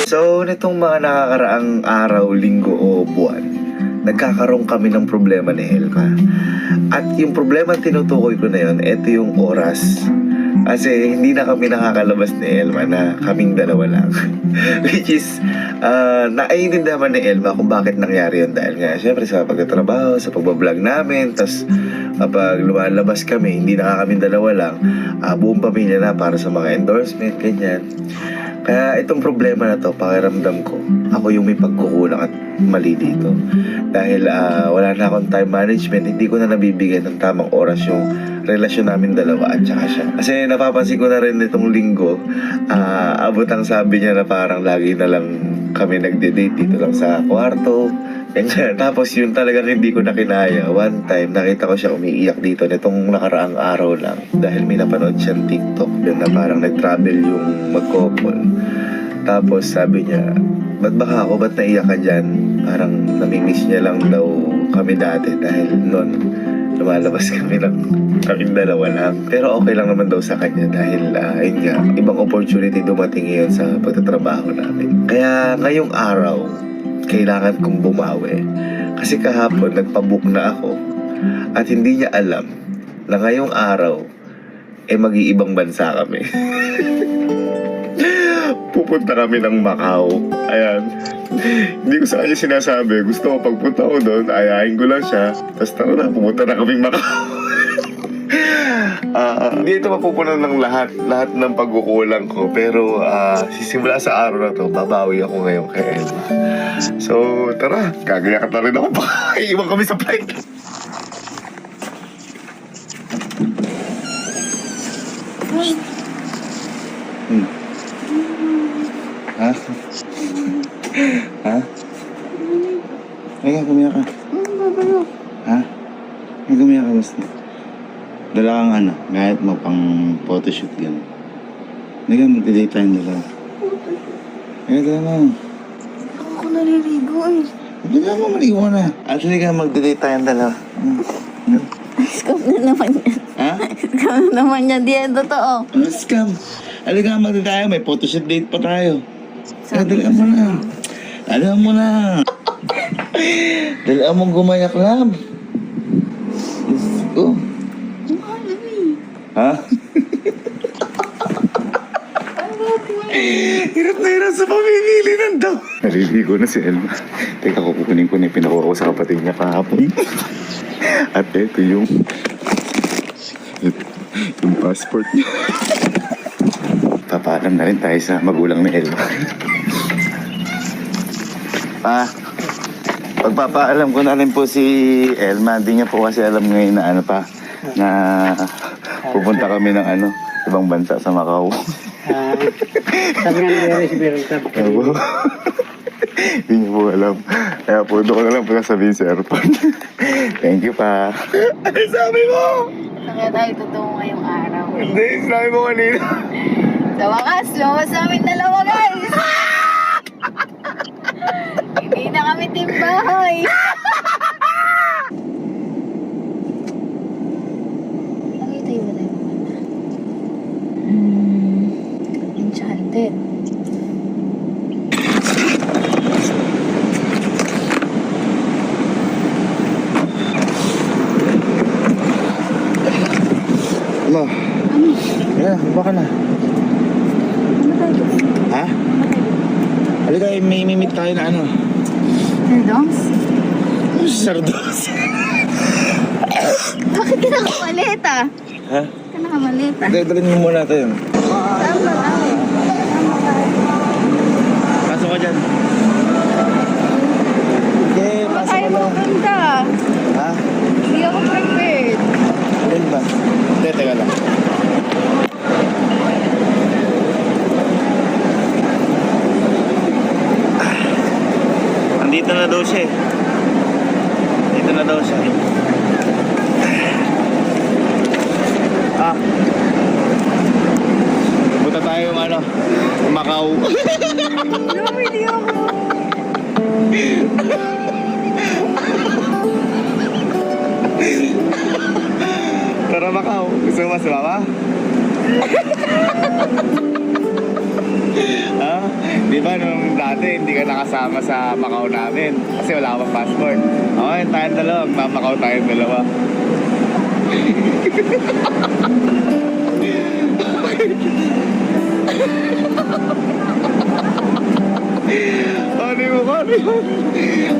So, nitong mga nakakaraang araw, linggo o buwan, nagkakaroon kami ng problema ni Elma. At yung problema tinutukoy ko na yun, ito yung oras. Kasi hindi na kami nakakalabas ni Elma na kaming dalawa lang. Which is, naiintindihan naman ni Elma kung bakit nangyari yun. Dahil nga, syempre sa pagtatrabaho, sa pagbablog namin, tas kapag lumalabas kami, hindi na kami dalawa lang, buong pamilya na para sa mga endorsement, ganyan. Kaya itong problema na to, pakiramdam ko, ako yung may pagkukulang at mali dito. Dahil wala na akong time management, hindi ko na nabibigyan ng tamang oras yung relasyon namin dalawa at saka siya. Kasi napapansin ko na rin nitong linggo, abot ang sabi niya na parang lagi na lang kami nagde-date dito lang sa kwarto. Ganyan. Tapos yun talagang hindi ko na kinaya. One time, nakita ko siya umiiyak dito nitong nakaraang araw lang. Dahil may napanood siyang TikTok yun na parang nag-travel yung mag-couple. Tapos sabi niya, ba't baka ako, ba't naiyak ka dyan? Parang namimiss niya lang daw kami dati dahil noon lumalabas kami lang, kaming dalawa lang. Pero okay lang naman daw sa kanya dahil ayun nga, ibang opportunity dumating ngayon sa pagtatrabaho namin. Kaya ngayong araw, kailangan kong bumawi. Kasi kahapon nagpabook na ako at hindi niya alam na ngayong araw mag-iibang bansa kami. Pupunta kami ng Macau. Ayan. Hindi ko sa kanya sinasabi. Gusto ko pagpunta ko doon, ayahin ko lang siya. Tapos tara na, pupunta na kaming Macau. Hindi ito mapupunan ng lahat ng pagkukulang ko. Pero sisimula sa araw na to, babawi ako ngayon kay Elma. So, tara, gagayakat na rin ako. Baka iiwan kami sa flight. Ha? Ha? Ay, gumiyak ka. Ha? Ay, gumiyak ka basta. Dala kang ano, kahit mo pang photoshoot yan. Nagay, mag-delay tayo nila. Ay, dala mo. Ako naliligo eh. Dala mo, maligo na. Actually, ka mag-delay tayo dala. Scam na naman yan. Ha? Scam na naman yan. Di yan totoo. Ano scam? Halika mag-delay tayo, may photoshoot date pa tayo. Kaya dala mo na. Dala mo na. Dala mong gumayak lang. Let's go. Ha? Hirap na hirap sa pamimili ng daw. Naliligo na si Elma. Teka, kukunin ko na yung pinakuha ko sa kapatid niya kahapon. At ito yung passport niya. Papaalam na rin tayo sa magulang ni Elma. Pagpapaalam ko na rin po si Elma. Hindi niya po kasi alam ngayon na ano pa, na pupunta kami ng ano, ibang bansa sa Macau. Sabi nga nangyari si Meron Club. Hindi niyo po alam. Kaya po doon ko na lang po sabihin sa airport. Thank you pa. Ano sabi mo? Kaya tayo totoo ngayong araw. Hindi, sabi mo kanina. Sa wakas, lumabas namin dalawa guys. Hindi na kami timbahay. Nakita yung ba tayo pumunta? Enchanted. Ano? Kaya, baka na. Ano tayo? Ha? Halika, may mimit tayo na ano. Nerdongs? Sardos. Bakit ka nakamalit ah? Ha? Ka nakamalit ah? Dalhin mo muna ito yun. Tama lang. Pasok ka dyan. Okay, pasok Tayo ka lang. pupunta. Ha? Hindi ako prepared. Alin ba? Hindi, teka lang. Andito na daw siya eh. Dito na daw siya. Punta tayo yung ano, Macau. No, hindi ako. Tara Macau, gusto mo sumama? Ha? Di ba nung ate, hindi ka nakasama sa Macau namin. Kasi wala ka pang passport. Okay, tayong dalawa. Magmamakaw tayong dalawa. Ano mo?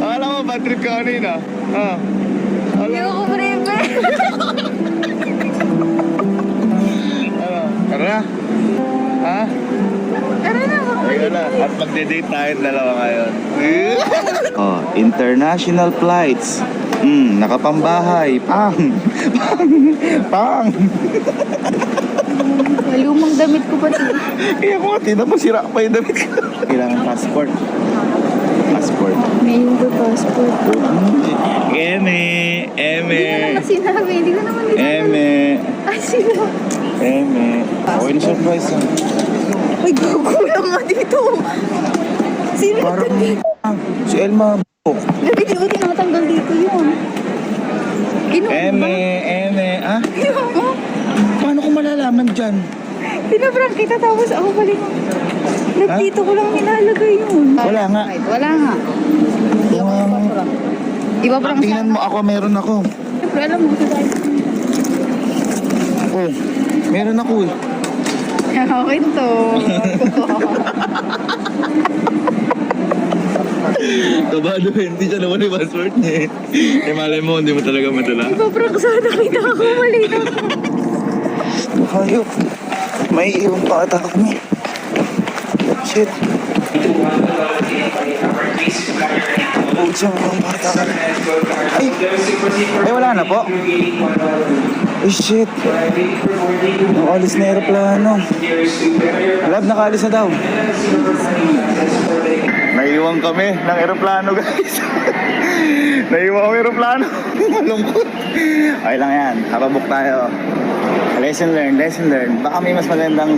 Akala mo, bad trip ka kanina. Ha? Hindi ako breve. Ano? Tara na. Ha? Tara na, Ayun na. At magde-date tayong dalawa ngayon. Oh, international flights. Nakapambahay. Pang! Pang! lumang damit ko ba ito? Kaya ko, tina mo, sira pa yung damit ko. Kailangan passport. Passport. May Indo passport. Eme! Hindi ko naman sinabi. Hindi ko naman sinabi. Eme! Ay, sino? Eme! Okay na surprise ah. Ay, gugulang nga dito. Sino Parang dito? si Elma. Gabi, di ko tinatanggal dito yun. Eme! Ah? Ginawa? Paano ko malalaman dyan? Pinaprank kita tapos ako balik. Dito ko lang nilalagay yun. Wala nga. Wala nga. Iba prank sa... Tingnan mo ako, meron ako. Siyempre, alam mo. Oh, meron ako eh. Okay to. Kabado, hindi siya naman yung password niya eh. Eh malay mo, hindi mo talaga madala. Iba prank sana kita ako. Mali na. Hayop. May iwan pa ata kami. Shit. Oh, siya mga bata ka. Ay, wala na po. Ay, shit. Nakalis na aeroplano. Lab, nakalis na daw. Naiwan kami ng aeroplano, guys. Naiwan kami aeroplano. Malungkot. Okay lang yan. Hababok tayo. Lesson learned. Baka may mas magandang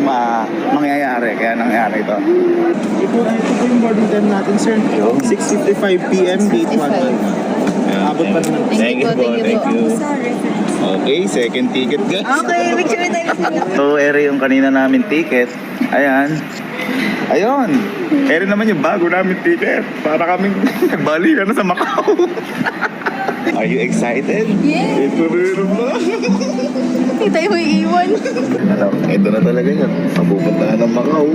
mangyayari. Kaya nangyayari ito. Ito po yung boarding time natin, sir. 6:55 p.m. gate 1. Abot pa naman. Thank you po. Sorry. Okay, second ticket, guys. Okay, picture tayo sila. So, ere yung kanina namin ticket. Ayan. Ayun. Ere naman yung bago namin ticket. Para kaming nagbalikan na sa Macau. Are you excited? Yeah. Ito rin ba? Hindi tayo may iwan. Ano, ito na talaga yan. Mapupunta na ng Macau.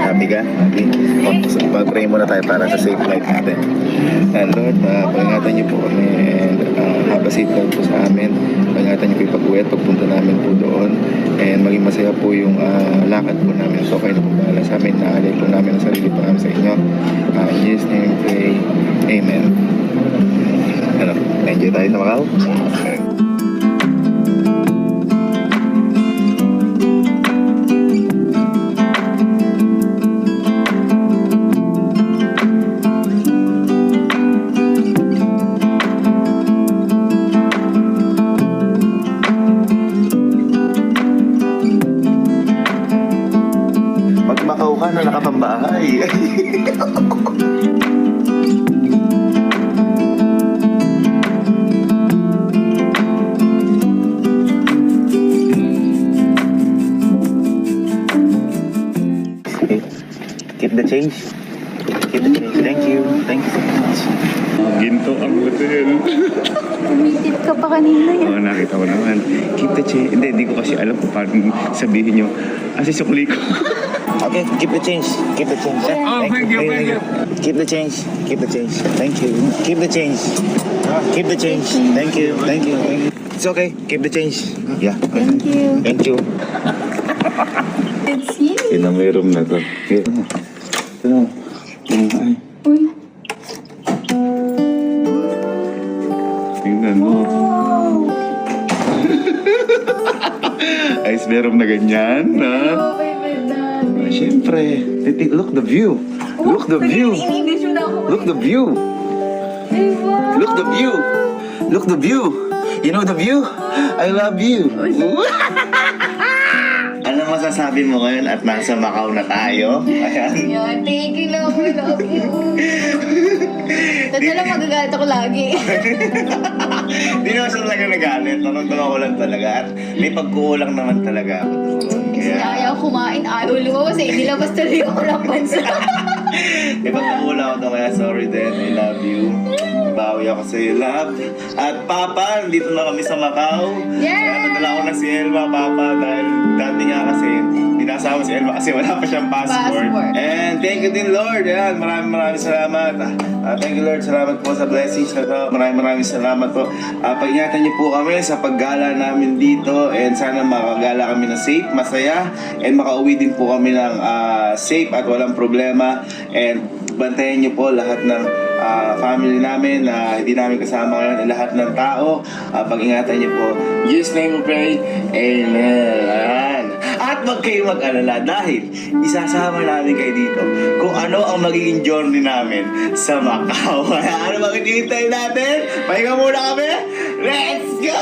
Happy ka? Happy? Mag-pray muna tayo para sa safe flight natin. And Lord, pangingatan niyo po kami and have a safe flight po sa amin. Pangingatan niyo po yung pag-uwi at pagpunta namin po doon. And maging masaya po yung lakad po namin. So, kayo na po bahala sa amin. Naalay po namin ang sarili po namin sa inyo. In Jesus' name we pray. Amen. Ano, enjoy tayo sa Macau? Pag Macau ka na nakapambahay. Okay. Keep the change. Keep the change. Thank you. Thank you so much. Ginto ang hotel. Umitip ka pa kanina yan. Oo, nakita ko naman. Keep the change. Hindi ko kasi alam kung paano sabihin nyo. Kasi sukli ko. Okay, keep the change. Keep the change. Oh, thank you. Keep the change. Keep the change. Thank you. Keep the change. Keep the change. Thank you. Thank you. It's okay. Keep the change. Yeah. Thank you. Thank you. Let's see. Yun ang mayroon na to. Ito. Ay. Uy. Tingnan mo. Wow. Ice meron na ganyan, na. Oh, my God. Siyempre. Look the view. Look the view. In-English mo na ako. Look the view. Ay, wow. Look the view. Look the view. You know the view? I love you. Ano masasabi mo ngayon at nasa Macau na tayo? Ayan. Yan, thank you na ako. Love you. Totoo lang magagalit ako lagi. Hindi naman siya talaga nagalit. Natutuwa ko lang talaga. At may pagkukulang naman talaga ako doon. Kasi Kaya... ayaw kumain, ayaw lumabas eh. Nilabas tuloy ako ng bansa. Ipagpapula ko to kaya sorry din. I love you. Bawi ako sa iyo, love. At Papa, nandito na kami sa Macau. Kaya nadala ko na si Elma, Papa, dahil dati nga kasi dinasama si Elma kasi wala pa siyang passport. And thank you din, Lord. Ayan, maraming salamat. Thank you, Lord. Salamat po sa blessings na to. Maraming salamat po. Pag-ingatan niyo po kami sa paggala namin dito and sana makagala kami na safe, masaya, and makauwi din po kami ng safe at walang problema. And bantayan niyo po lahat ng family namin na hindi namin kasama ngayon, lahat ng tao. Pag-ingatan niyo po. In Jesus' name we pray. Amen. At wag kayo mag-alala dahil isasama namin kayo dito kung ano ang magiging journey namin sa Macau. Ano bang hinihintay natin? Pahinga muna kami. Let's go!